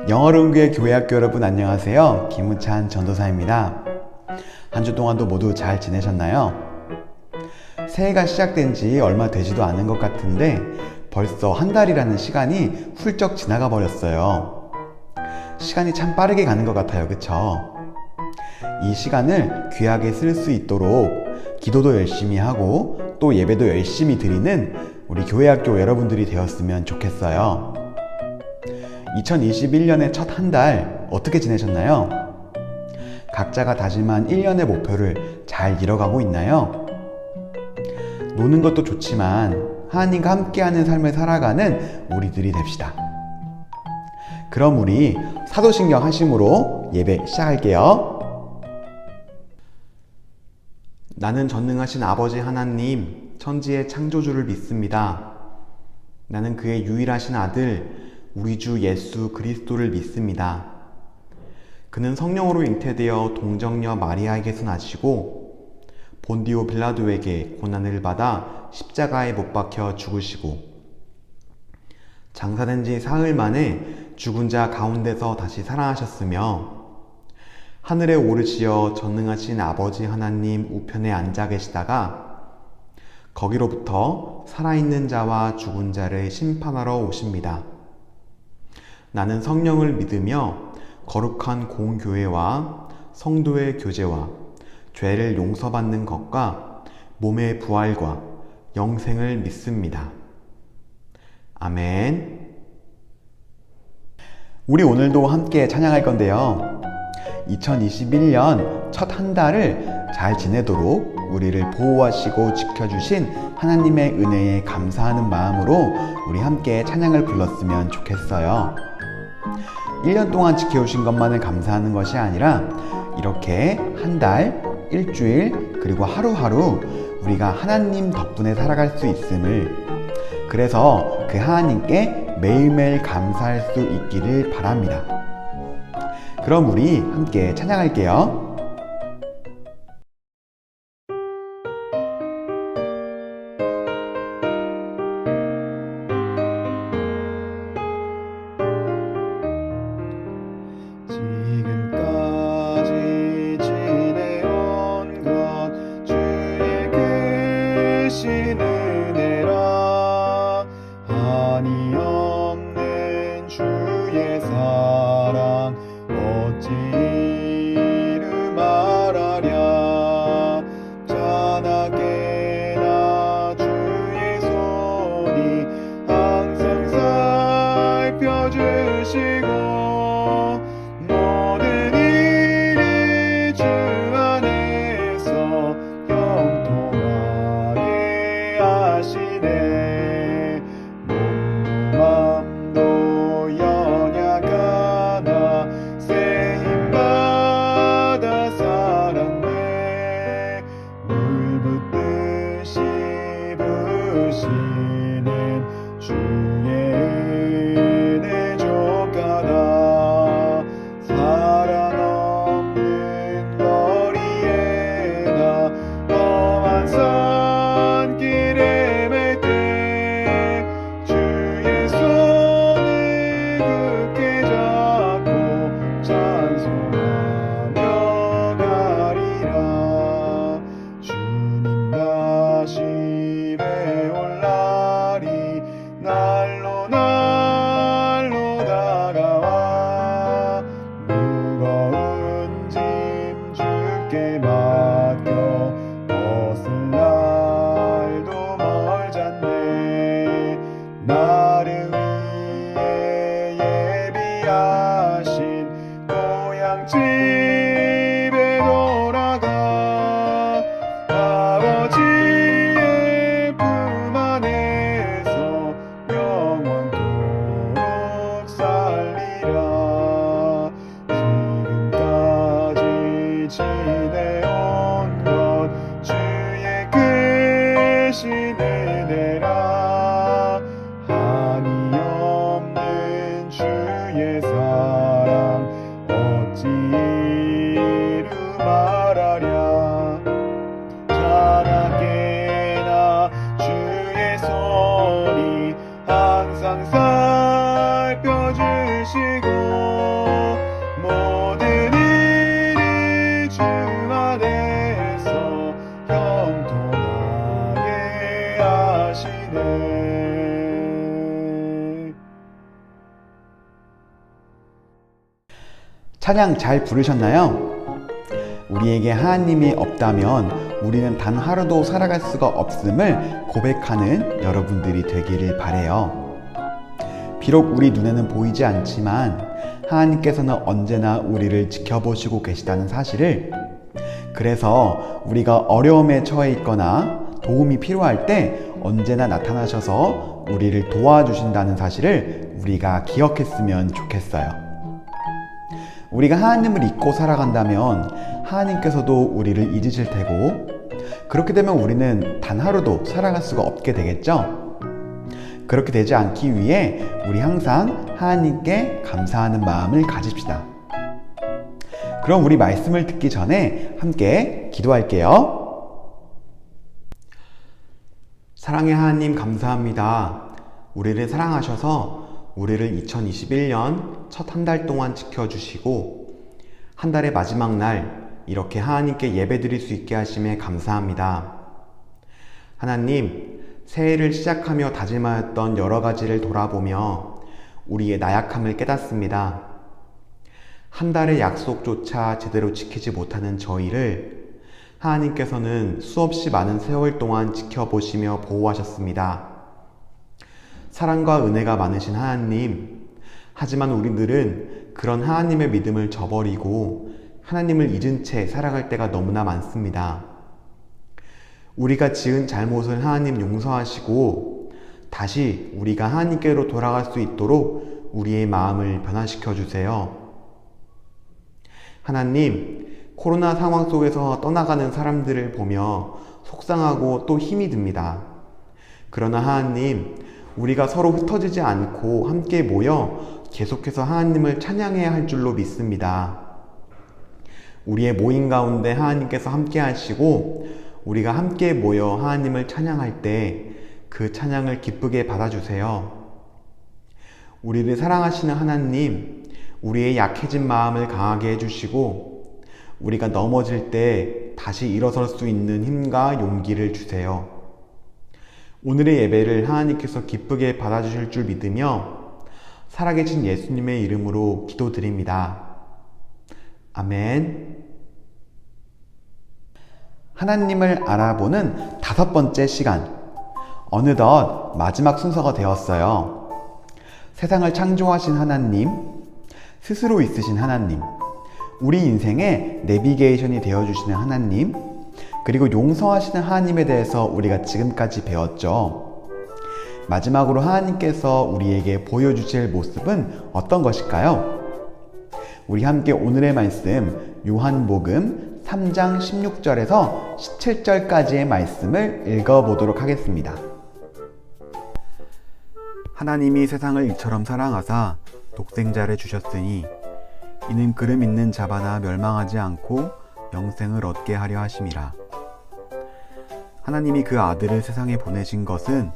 영어로운교회 교회학교 여러분 안녕하세요. 김우찬 전도사입니다. 한 주 동안도 모두 잘 지내셨나요? 새해가 시작된 지 얼마 되지도 않은 것 같은데 벌써 한 달이라는 시간이 훌쩍 지나가 버렸어요. 시간이 참 빠르게 가는 것 같아요. 그쵸? 이 시간을 귀하게 쓸 수 있도록 기도도 열심히 하고 또 예배도 열심히 드리는 우리 교회학교 여러분들이 되었으면 좋겠어요. 2021년의 첫 한 달 어떻게 지내셨나요? 각자가 다짐한 1년의 목표를 잘 이뤄가고 있나요? 노는 것도 좋지만 하나님과 함께하는 삶을 살아가는 우리들이 됩시다. 그럼 우리 사도신경 하심으로 예배 시작할게요. 나는 전능하신 아버지 하나님, 천지의 창조주를 믿습니다. 나는 그의 유일하신 아들, 우리 주 예수 그리스도를 믿습니다. 그는 성령으로 잉태되어 동정녀 마리아에게서 나시고 본디오 빌라도에게 고난을 받아 십자가에 못 박혀 죽으시고 장사된 지 사흘 만에 죽은 자 가운데서 다시 살아나셨으며 하늘에 오르시어 전능하신 아버지 하나님 우편에 앉아 계시다가 거기로부터 살아있는 자와 죽은 자를 심판하러 오십니다. 나는 성령을 믿으며 거룩한 공교회와 성도의 교제와 죄를 용서받는 것과 몸의 부활과 영생을 믿습니다. 아멘. 우리 오늘도 함께 찬양할 건데요. 2021년 첫 한 달을 잘 지내도록 우리를 보호하시고 지켜주신 하나님의 은혜에 감사하는 마음으로 우리 함께 찬양을 불렀으면 좋겠어요. 1년 동안 지켜오신 것만을 감사하는 것이 아니라 이렇게 한 달, 일주일, 그리고 하루하루 우리가 하나님 덕분에 살아갈 수 있음을, 그래서 그 하나님께 매일매일 감사할 수 있기를 바랍니다. 그럼 우리 함께 찬양할게요. 항상 살펴주시고 찬양 잘 부르셨나요? 우리에게 하나님이 없다면 우리는 단 하루도 살아갈 수가 없음을 고백하는 여러분들이 되기를 바라요. 비록 우리 눈에는 보이지 않지만 하나님께서는 언제나 우리를 지켜보시고 계시다는 사실을, 그래서 우리가 어려움에 처해 있거나 도움이 필요할 때 언제나 나타나셔서 우리를 도와주신다는 사실을 우리가 기억했으면 좋겠어요. 우리가 하나님을 잊고 살아간다면 하나님께서도 우리를 잊으실 테고, 그렇게 되면 우리는 단 하루도 살아갈 수가 없게 되겠죠? 그렇게 되지 않기 위해 우리 항상 하나님께 감사하는 마음을 가집시다. 그럼 우리 말씀을 듣기 전에 함께 기도할게요. 사랑의 하나님, 감사합니다. 우리를 사랑하셔서 우리를 2021년 첫 한 달 동안 지켜주시고 한 달의 마지막 날 이렇게 하나님께 예배드릴 수 있게 하심에 감사합니다. 하나님, 새해를 시작하며 다짐하였던 여러 가지를 돌아보며 우리의 나약함을 깨닫습니다. 한 달의 약속조차 제대로 지키지 못하는 저희를 하나님께서는 수없이 많은 세월 동안 지켜보시며 보호하셨습니다. 사랑과 은혜가 많으신 하나님, 하지만 우리들은 그런 하나님의 믿음을 저버리고 하나님을 잊은 채 살아갈 때가 너무나 많습니다. 우리가 지은 잘못을 하나님 용서하시고 다시 우리가 하나님께로 돌아갈 수 있도록 우리의 마음을 변화시켜 주세요. 하나님, 코로나 상황 속에서 떠나가는 사람들을 보며 속상하고 또 힘이 듭니다. 그러나 하나님, 우리가 서로 흩어지지 않고 함께 모여 계속해서 하나님을 찬양해야 할 줄로 믿습니다. 우리의 모임 가운데 하나님께서 함께 하시고 우리가 함께 모여 하나님을 찬양할 때 그 찬양을 기쁘게 받아주세요. 우리를 사랑하시는 하나님, 우리의 약해진 마음을 강하게 해주시고 우리가 넘어질 때 다시 일어설 수 있는 힘과 용기를 주세요. 오늘의 예배를 하나님께서 기쁘게 받아주실 줄 믿으며 살아계신 예수님의 이름으로 기도드립니다. 아멘. 하나님을 알아보는 5번째 시간. 어느덧 마지막 순서가 되었어요. 세상을 창조하신 하나님, 스스로 있으신 하나님, 우리 인생의 내비게이션이 되어주시는 하나님, 그리고 용서하시는 하나님에 대해서 우리가 지금까지 배웠죠. 마지막으로 하나님께서 우리에게 보여주실 모습은 어떤 것일까요? 우리 함께 오늘의 말씀 요한복음 3장 16절에서 17절까지의 말씀을 읽어보도록 하겠습니다. 하나님이 세상을 이처럼 사랑하사 독생자를 주셨으니 이는 그를 믿는 자마다 멸망하지 않고 영생을 얻게 하려 하심이라. 하나님이 그 아들을 세상에 보내신 것은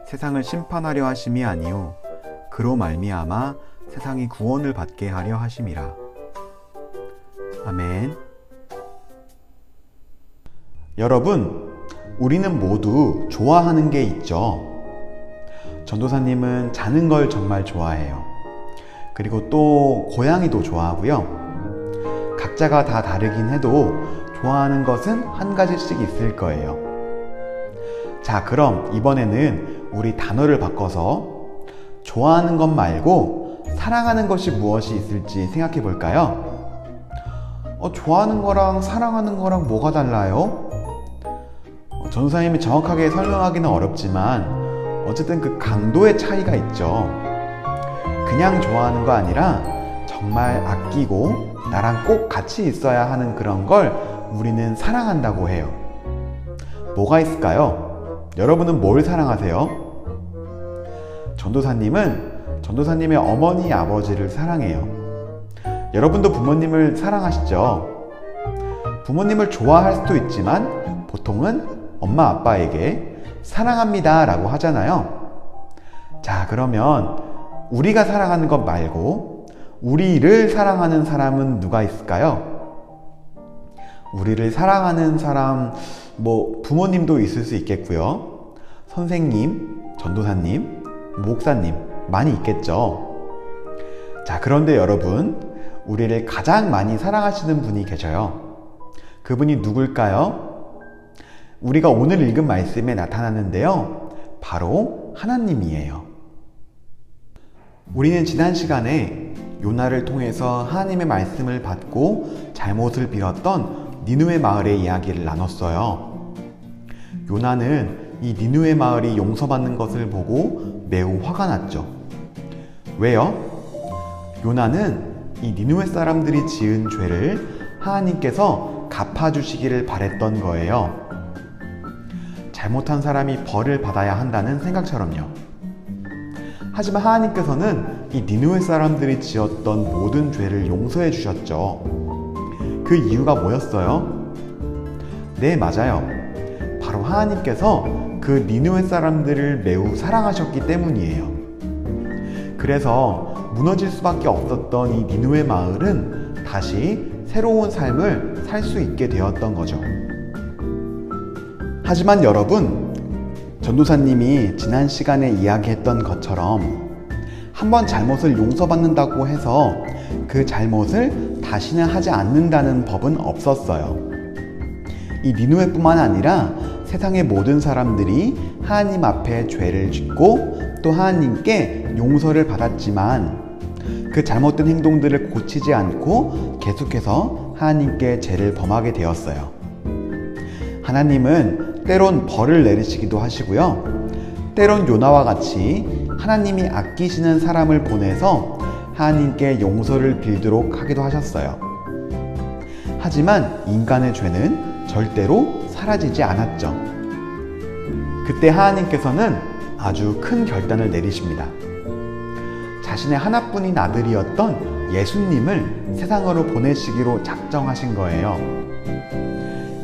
세상을 심판하려 하심이 아니요 그로 말미암아 세상이 구원을 받게 하려 하심이라. 아멘. 여러분, 우리는 모두 좋아하는 게 있죠. 전도사님은 자는 걸 정말 좋아해요. 그리고 또 고양이도 좋아하고요. 각자가 다 다르긴 해도 좋아하는 것은 한 가지씩 있을 거예요. 자, 그럼 이번에는 우리 단어를 바꿔서 좋아하는 것 말고 사랑하는 것이 무엇이 있을지 생각해 볼까요? 좋아하는 거랑 사랑하는 거랑 뭐가 달라요? 전도사님이 정확하게 설명하기는 어렵지만 어쨌든 그 강도의 차이가 있죠. 그냥 좋아하는 거 아니라 정말 아끼고 나랑 꼭 같이 있어야 하는 그런 걸 우리는 사랑한다고 해요. 뭐가 있을까요? 여러분은 뭘 사랑하세요? 전도사님은 전도사님의 어머니, 아버지를 사랑해요. 여러분도 부모님을 사랑하시죠? 부모님을 좋아할 수도 있지만 보통은 엄마, 아빠에게 사랑합니다 라고 하잖아요. 자, 그러면 우리가 사랑하는 것 말고 우리를 사랑하는 사람은 누가 있을까요? 우리를 사랑하는 사람, 부모님도 있을 수 있겠고요. 선생님, 전도사님, 목사님 많이 있겠죠. 자, 그런데 여러분, 우리를 가장 많이 사랑하시는 분이 계셔요. 그분이 누굴까요? 우리가 오늘 읽은 말씀에 나타나는데요. 바로 하나님이에요. 우리는 지난 시간에 요나를 통해서 하나님의 말씀을 받고 잘못을 빌었던 니느웨 마을의 이야기를 나눴어요. 요나는 이 니느웨 마을이 용서받는 것을 보고 매우 화가 났죠. 왜요? 요나는 이 니느웨 사람들이 지은 죄를 하나님께서 갚아주시기를 바랬던 거예요. 잘못한 사람이 벌을 받아야 한다는 생각처럼요. 하지만 하나님께서는 이 니느웨 사람들이 지었던 모든 죄를 용서해 주셨죠. 그 이유가 뭐였어요? 네, 맞아요. 바로 하나님께서 그 니느웨 사람들을 매우 사랑하셨기 때문이에요. 그래서 무너질 수밖에 없었던 이 니느웨 마을은 다시 새로운 삶을 살 수 있게 되었던 거죠. 하지만 여러분, 전도사님이 지난 시간에 이야기했던 것처럼 한번 잘못을 용서받는다고 해서 그 잘못을 다시는 하지 않는다는 법은 없었어요. 이 니느웨뿐만 아니라 세상의 모든 사람들이 하나님 앞에 죄를 짓고 또 하나님께 용서를 받았지만 그 잘못된 행동들을 고치지 않고 계속해서 하나님께 죄를 범하게 되었어요. 하나님은 때론 벌을 내리시기도 하시고요. 때론 요나와 같이 하나님이 아끼시는 사람을 보내서 하나님께 용서를 빌도록 하기도 하셨어요. 하지만 인간의 죄는 절대로 사라지지 않았죠. 그때 하나님께서는 아주 큰 결단을 내리십니다. 자신의 하나뿐인 아들이었던 예수님을 세상으로 보내시기로 작정하신 거예요.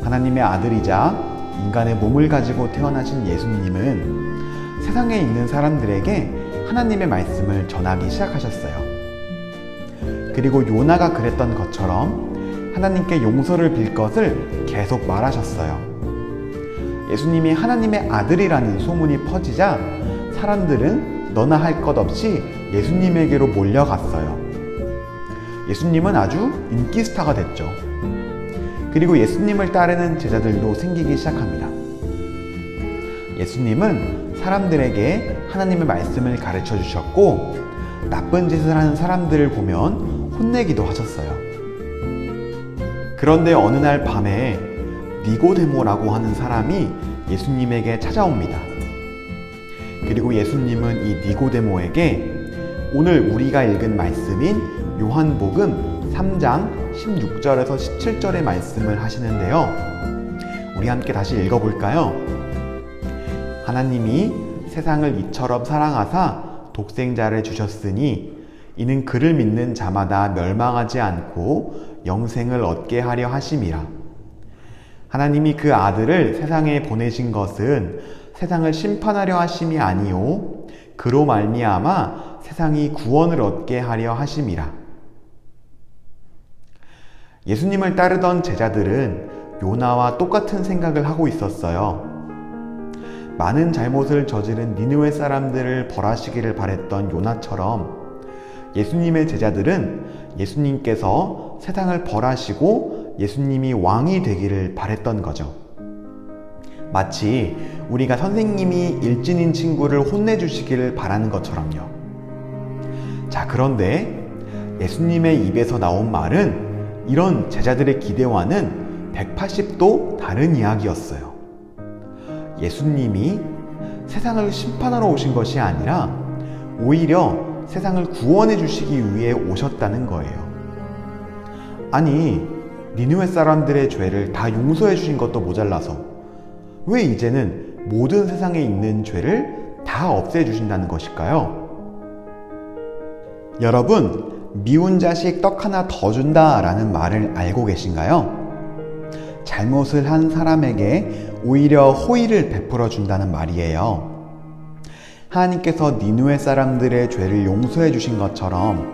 하나님의 아들이자 인간의 몸을 가지고 태어나신 예수님은 세상에 있는 사람들에게 하나님의 말씀을 전하기 시작하셨어요. 그리고 요나가 그랬던 것처럼 하나님께 용서를 빌 것을 계속 말하셨어요. 예수님이 하나님의 아들이라는 소문이 퍼지자 사람들은 너나 할 것 없이 예수님에게로 몰려갔어요. 예수님은 아주 인기 스타가 됐죠. 그리고 예수님을 따르는 제자들도 생기기 시작합니다. 예수님은 사람들에게 하나님의 말씀을 가르쳐 주셨고 나쁜 짓을 하는 사람들을 보면 혼내기도 하셨어요. 그런데 어느 날 밤에 니고데모라고 하는 사람이 예수님에게 찾아옵니다. 그리고 예수님은 이 니고데모에게 오늘 우리가 읽은 말씀인 요한복음 3장 16절에서 17절의 말씀을 하시는데요. 우리 함께 다시 읽어볼까요? 하나님이 세상을 이처럼 사랑하사 독생자를 주셨으니 이는 그를 믿는 자마다 멸망하지 않고 영생을 얻게 하려 하심이라. 하나님이 그 아들을 세상에 보내신 것은 세상을 심판하려 하심이 아니요 그로 말미암아 세상이 구원을 얻게 하려 하심이라. 예수님을 따르던 제자들은 요나와 똑같은 생각을 하고 있었어요. 많은 잘못을 저지른 니느웨 사람들을 벌하시기를 바랬던 요나처럼 예수님의 제자들은 예수님께서 세상을 벌하시고 예수님이 왕이 되기를 바랬던 거죠. 마치 우리가 선생님이 일진인 친구를 혼내주시기를 바라는 것처럼요. 자, 그런데 예수님의 입에서 나온 말은 이런 제자들의 기대와는 180도 다른 이야기였어요. 예수님이 세상을 심판하러 오신 것이 아니라 오히려 세상을 구원해 주시기 위해 오셨다는 거예요. 아니, 니느웨 사람들의 죄를 다 용서해 주신 것도 모자라서 왜 이제는 모든 세상에 있는 죄를 다 없애 주신다는 것일까요? 여러분, 미운 자식 떡 하나 더 준다 라는 말을 알고 계신가요? 잘못을 한 사람에게 오히려 호의를 베풀어 준다는 말이에요. 하나님께서 니느웨 사람들의 죄를 용서해 주신 것처럼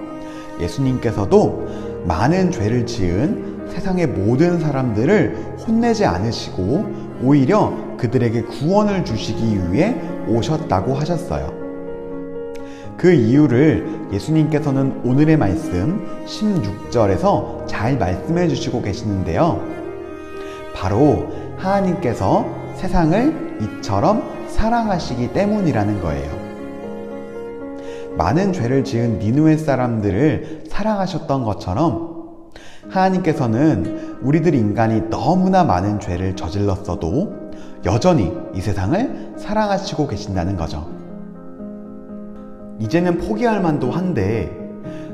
예수님께서도 많은 죄를 지은 세상의 모든 사람들을 혼내지 않으시고 오히려 그들에게 구원을 주시기 위해 오셨다고 하셨어요. 그 이유를 예수님께서는 오늘의 말씀 16절에서 잘 말씀해 주시고 계시는데요. 바로 하나님께서 세상을 이처럼 사랑하시기 때문이라는 거예요. 많은 죄를 지은 니느웨 사람들을 사랑하셨던 것처럼 하나님께서는 우리들 인간이 너무나 많은 죄를 저질렀어도 여전히 이 세상을 사랑하시고 계신다는 거죠. 이제는 포기할 만도 한데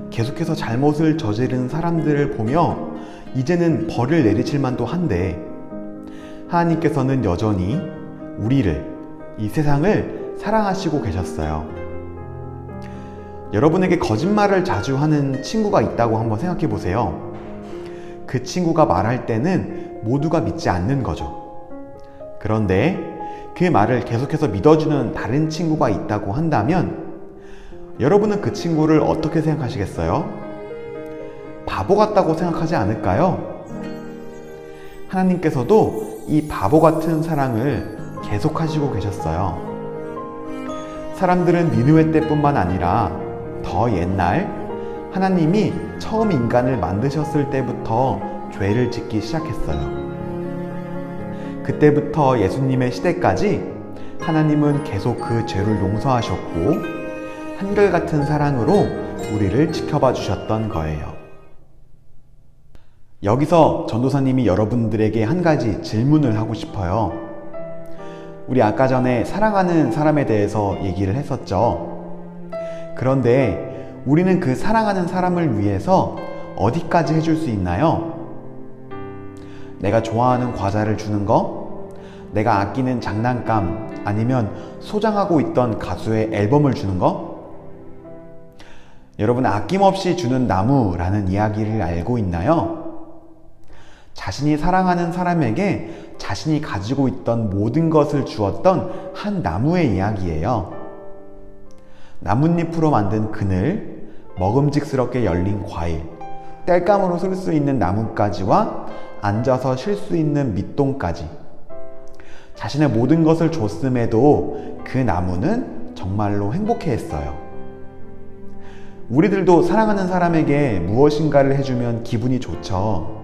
계속해서 잘못을 저지른 사람들을 보며 이제는 벌을 내리실 만도 한데 하나님께서는 여전히 우리를, 이 세상을 사랑하시고 계셨어요. 여러분에게 거짓말을 자주 하는 친구가 있다고 한번 생각해 보세요. 그 친구가 말할 때는 모두가 믿지 않는 거죠. 그런데 그 말을 계속해서 믿어주는 다른 친구가 있다고 한다면 여러분은 그 친구를 어떻게 생각하시겠어요? 바보 같다고 생각하지 않을까요? 하나님께서도 이 바보 같은 사랑을 계속하시고 계셨어요. 사람들은 니느웨 때뿐만 아니라 더 옛날 하나님이 처음 인간을 만드셨을 때부터 죄를 짓기 시작했어요. 그때부터 예수님의 시대까지 하나님은 계속 그 죄를 용서하셨고 한결같은 사랑으로 우리를 지켜봐 주셨던 거예요. 여기서 전도사님이 여러분들에게 한 가지 질문을 하고 싶어요. 우리 아까 전에 사랑하는 사람에 대해서 얘기를 했었죠. 그런데 우리는 그 사랑하는 사람을 위해서 어디까지 해줄 수 있나요? 내가 좋아하는 과자를 주는 거? 내가 아끼는 장난감 아니면 소장하고 있던 가수의 앨범을 주는 거? 여러분, 아낌없이 주는 나무라는 이야기를 알고 있나요? 자신이 사랑하는 사람에게 자신이 가지고 있던 모든 것을 주었던 한 나무의 이야기예요. 나뭇잎으로 만든 그늘, 먹음직스럽게 열린 과일, 땔감으로 쓸 수 있는 나뭇가지와 앉아서 쉴 수 있는 밑동까지, 자신의 모든 것을 줬음에도 그 나무는 정말로 행복해했어요. 우리들도 사랑하는 사람에게 무엇인가를 해주면 기분이 좋죠.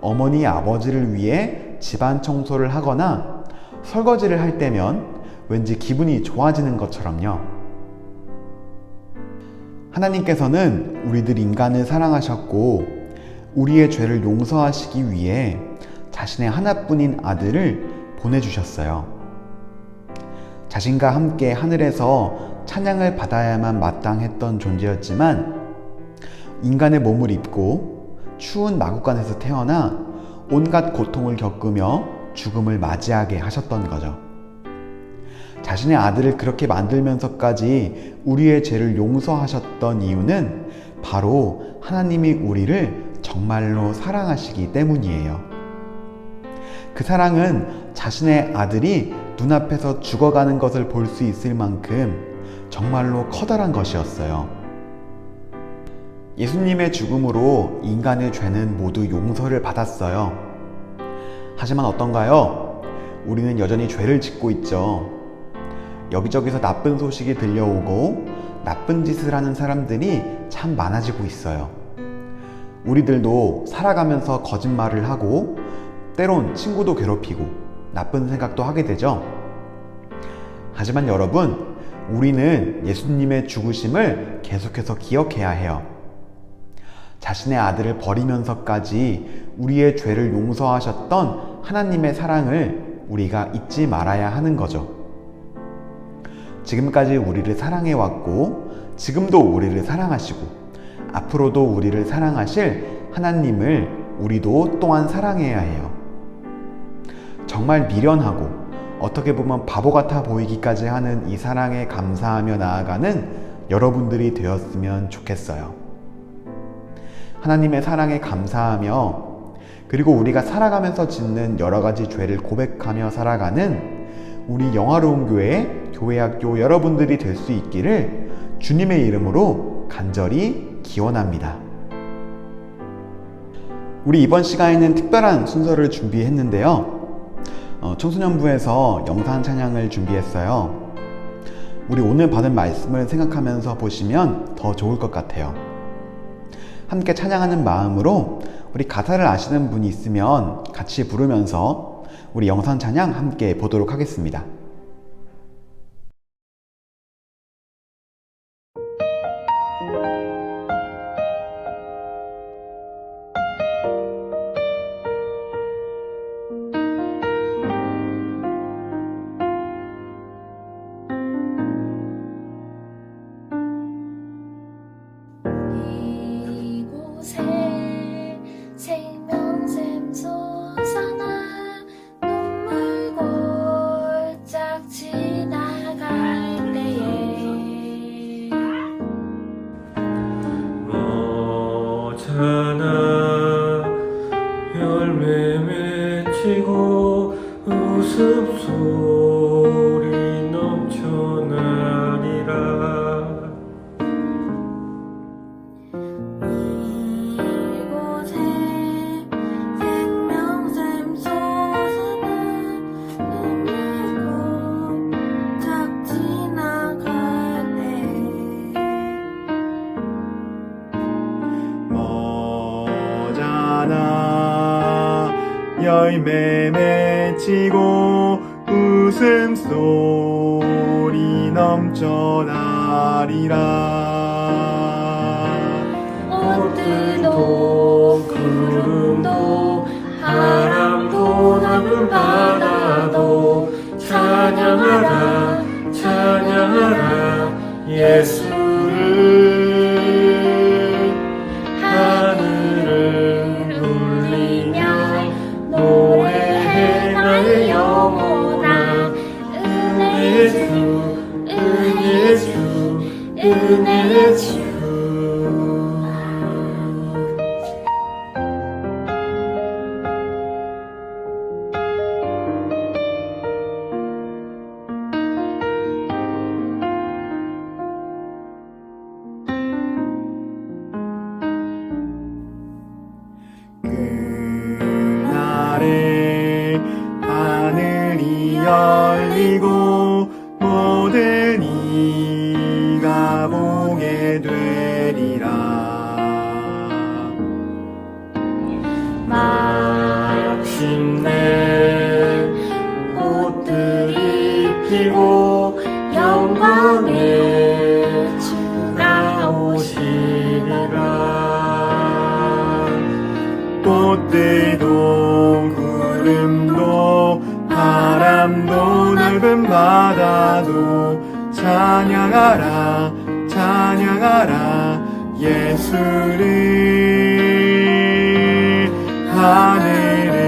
어머니, 아버지를 위해 집안 청소를 하거나 설거지를 할 때면 왠지 기분이 좋아지는 것처럼요. 하나님께서는 우리들 인간을 사랑하셨고 우리의 죄를 용서하시기 위해 자신의 하나뿐인 아들을 보내주셨어요. 자신과 함께 하늘에서 찬양을 받아야만 마땅했던 존재였지만 인간의 몸을 입고 추운 마구간에서 태어나 온갖 고통을 겪으며 죽음을 맞이하게 하셨던 거죠. 자신의 아들을 그렇게 만들면서까지 우리의 죄를 용서하셨던 이유는 바로 하나님이 우리를 정말로 사랑하시기 때문이에요. 그 사랑은 자신의 아들이 눈앞에서 죽어가는 것을 볼 수 있을 만큼 정말로 커다란 것이었어요. 예수님의 죽음으로 인간의 죄는 모두 용서를 받았어요. 하지만 어떤가요? 우리는 여전히 죄를 짓고 있죠. 여기저기서 나쁜 소식이 들려오고 나쁜 짓을 하는 사람들이 참 많아지고 있어요. 우리들도 살아가면서 거짓말을 하고 때론 친구도 괴롭히고 나쁜 생각도 하게 되죠. 하지만 여러분, 우리는 예수님의 죽으심을 계속해서 기억해야 해요. 자신의 아들을 버리면서까지 우리의 죄를 용서하셨던 하나님의 사랑을 우리가 잊지 말아야 하는 거죠. 지금까지 우리를 사랑해왔고 지금도 우리를 사랑하시고 앞으로도 우리를 사랑하실 하나님을 우리도 또한 사랑해야 해요. 정말 미련하고 어떻게 보면 바보 같아 보이기까지 하는 이 사랑에 감사하며 나아가는 여러분들이 되었으면 좋겠어요. 하나님의 사랑에 감사하며 그리고 우리가 살아가면서 짓는 여러 가지 죄를 고백하며 살아가는 우리 영화로운 교회학교 여러분들이 될 수 있기를 주님의 이름으로 간절히 기원합니다. 우리 이번 시간에는 특별한 순서를 준비했는데요. 청소년부에서 영상 찬양을 준비했어요. 우리 오늘 받은 말씀을 생각하면서 보시면 더 좋을 것 같아요. 함께 찬양하는 마음으로 우리 가사를 아시는 분이 있으면 같이 부르면서 우리 영상 찬양 함께 보도록 하겠습니다. 생명샘 솟아나 눈물 골짝 지나갈 때에 모자나 열매 맺히고 웃음소리 넘쳐나리라. 열매 맺히고 웃음소리 넘쳐나리라. 꽃들도 구름도 바람도 넓은 바다도 찬양하라 찬양하라 예수를. 하늘을 울리며 노래해 나의 영혼아. 은혜의 주 은혜의 주 은혜의 주. 그날에 하늘이 열리고 모든 이가 보게 되리라. 마침내 꽃들이 피고 영광의 주가 오시리라. 꽃들도 구름도 바람도 넓은 바다도 찬양하라 찬양하라 예수를. 하늘을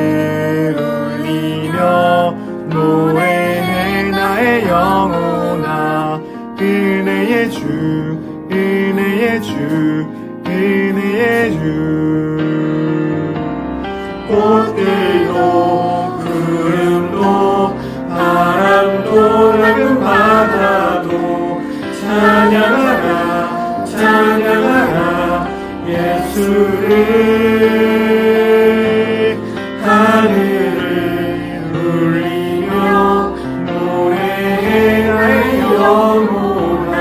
울리며 노래해 나의 영혼아. 은혜의 주 은혜의 주 은혜의 주. 꽃들도 구름도 바람도 넓은 바다도 찬양하라 찬양하라 예수를. 하늘을 울리며 노래해 나의 영혼아.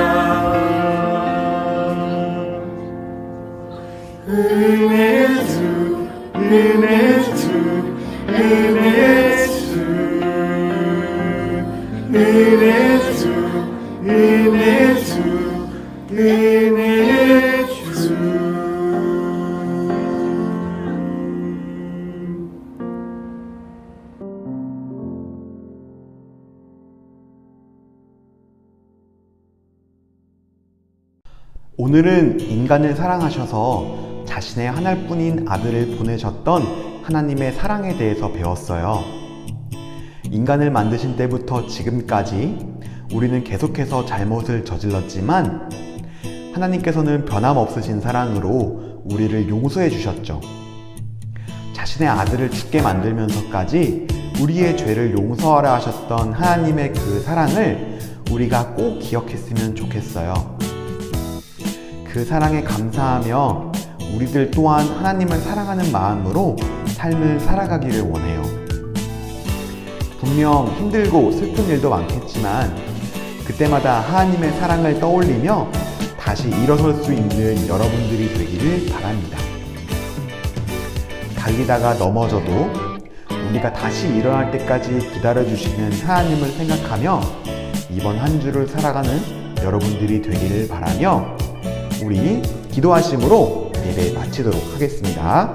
은혜의 주 은혜의 주 은혜의 주 은혜의 주 은혜의 주 은혜의 주. 오늘은 인간을 사랑하셔서 자신의 하나뿐인 아들을 보내셨던 하나님의 사랑에 대해서 배웠어요. 인간을 만드신 때부터 지금까지 우리는 계속해서 잘못을 저질렀지만 하나님께서는 변함없으신 사랑으로 우리를 용서해 주셨죠. 자신의 아들을 죽게 만들면서까지 우리의 죄를 용서하라 하셨던 하나님의 그 사랑을 우리가 꼭 기억했으면 좋겠어요. 그 사랑에 감사하며 우리들 또한 하나님을 사랑하는 마음으로 삶을 살아가기를 원해요. 분명 힘들고 슬픈 일도 많겠지만 그때마다 하나님의 사랑을 떠올리며 다시 일어설 수 있는 여러분들이 되기를 바랍니다. 달리다가 넘어져도 우리가 다시 일어날 때까지 기다려주시는 하나님을 생각하며 이번 한 주를 살아가는 여러분들이 되기를 바라며 우리 기도하심으로 예배 마치도록 하겠습니다.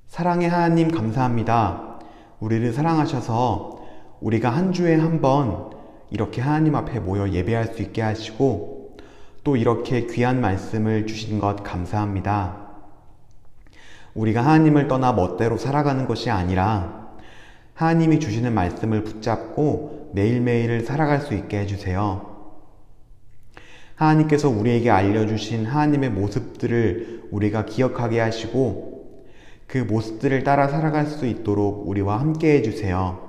사랑의 하나님 감사합니다. 우리를 사랑하셔서 우리가 한 주에 한 번 이렇게 하나님 앞에 모여 예배할 수 있게 하시고 또 이렇게 귀한 말씀을 주신 것 감사합니다. 우리가 하나님을 떠나 멋대로 살아가는 것이 아니라 하나님이 주시는 말씀을 붙잡고 매일매일을 살아갈 수 있게 해주세요. 하나님께서 우리에게 알려주신 하나님의 모습들을 우리가 기억하게 하시고 그 모습들을 따라 살아갈 수 있도록 우리와 함께 해주세요.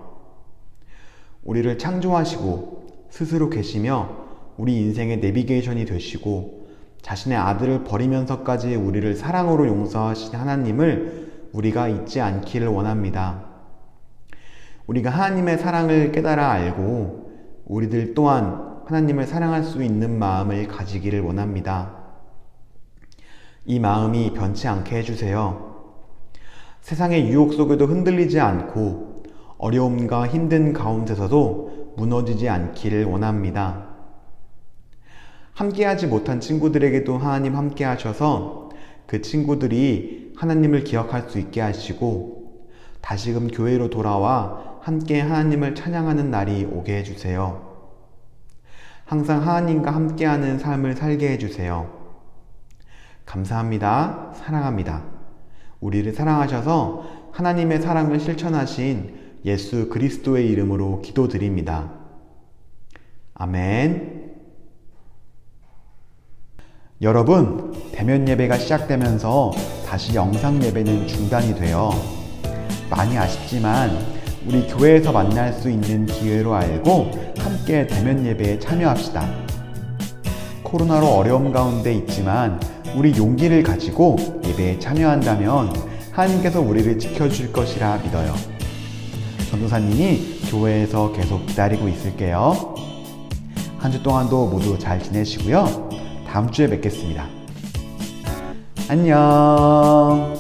우리를 창조하시고 스스로 계시며 우리 인생의 내비게이션이 되시고 자신의 아들을 버리면서까지 우리를 사랑으로 용서하신 하나님을 우리가 잊지 않기를 원합니다. 우리가 하나님의 사랑을 깨달아 알고 우리들 또한 하나님을 사랑할 수 있는 마음을 가지기를 원합니다. 이 마음이 변치 않게 해주세요. 세상의 유혹 속에도 흔들리지 않고 어려움과 힘든 가운데서도 무너지지 않기를 원합니다. 함께하지 못한 친구들에게도 하나님 함께 하셔서 그 친구들이 하나님을 기억할 수 있게 하시고 다시금 교회로 돌아와 함께 하나님을 찬양하는 날이 오게 해주세요. 항상 하나님과 함께하는 삶을 살게 해주세요. 감사합니다. 사랑합니다. 우리를 사랑하셔서 하나님의 사랑을 실천하신 예수 그리스도의 이름으로 기도드립니다. 아멘. 여러분, 대면 예배가 시작되면서 다시 영상 예배는 중단이 돼요. 많이 아쉽지만 우리 교회에서 만날 수 있는 기회로 알고 함께 대면 예배에 참여합시다. 코로나로 어려움 가운데 있지만 우리 용기를 가지고 예배에 참여한다면 하나님께서 우리를 지켜줄 것이라 믿어요. 전도사님이 교회에서 계속 기다리고 있을게요. 한 주 동안도 모두 잘 지내시고요. 다음 주에 뵙겠습니다. 안녕.